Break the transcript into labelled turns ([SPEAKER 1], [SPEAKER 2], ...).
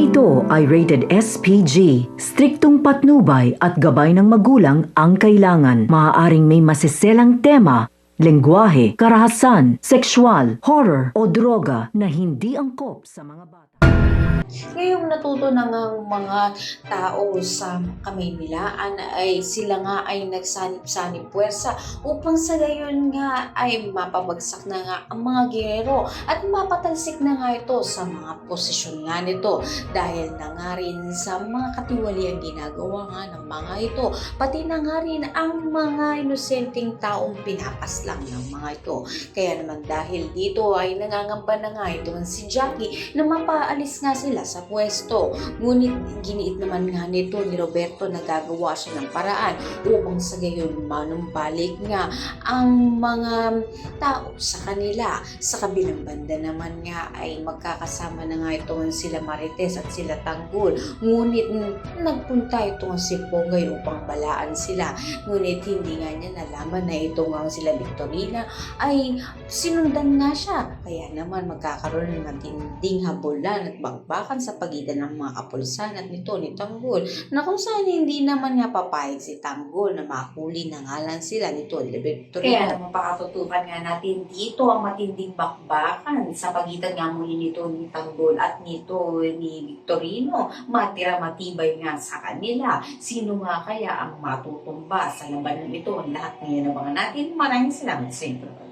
[SPEAKER 1] ito ay rated SPG. Striktong patnubay at gabay ng magulang ang kailangan. Maaaring may masiselang tema, lengguwahe, karahasan, sexual, horror o droga na hindi angkop sa mga bata.
[SPEAKER 2] Ngayong natuto na ng mga tao sa Kamaynilaan ay sila nga ay nagsanip-sanip puwersa upang sa gayon nga ay mapabagsak na nga ang mga giyero at mapatalsik na nga ito sa mga posisyon nga nito dahil na nga rin sa mga katiwaliang ginagawa nga ng mga ito, pati na nga rin ang mga inosenteng taong pinapaslang ng mga ito. Kaya naman dahil dito ay nangangamba na nga ito si Jackie na mapaalis nga sila sa pwesto. Ngunit giniit naman nga nito ni Roberto na gagawa siya ng paraan upang sa gayon manumbalik nga ang mga tao sa kanila. Sa kabilang banda naman nga ay magkakasama na nga ito sila Marites at sila Tanggol. Ngunit nagpunta ito si Pongay upang balaan sila. Ngunit hindi nga niya nalaman na ito nga sila Victorina ay sinundan nga siya. Kaya naman magkakaroon ng matinding habulan at bakbakan sa pagitan ng mga kapulisan at nito ni Tanggol na kung saan hindi naman nga papayag si Tanggol na mahuli na nga lang sila nito ni Victorino. Kaya naman pakatutukan nga natin dito ang matinding bakbakan sa pagitan nga muli nito ni Tanggol at nito ni Victorino. Matira-matibay nga sa kanila. Sino nga kaya ang matutumba sa labanan ito? Lahat ngayon abangan natin. Maraming salamat sa inyo.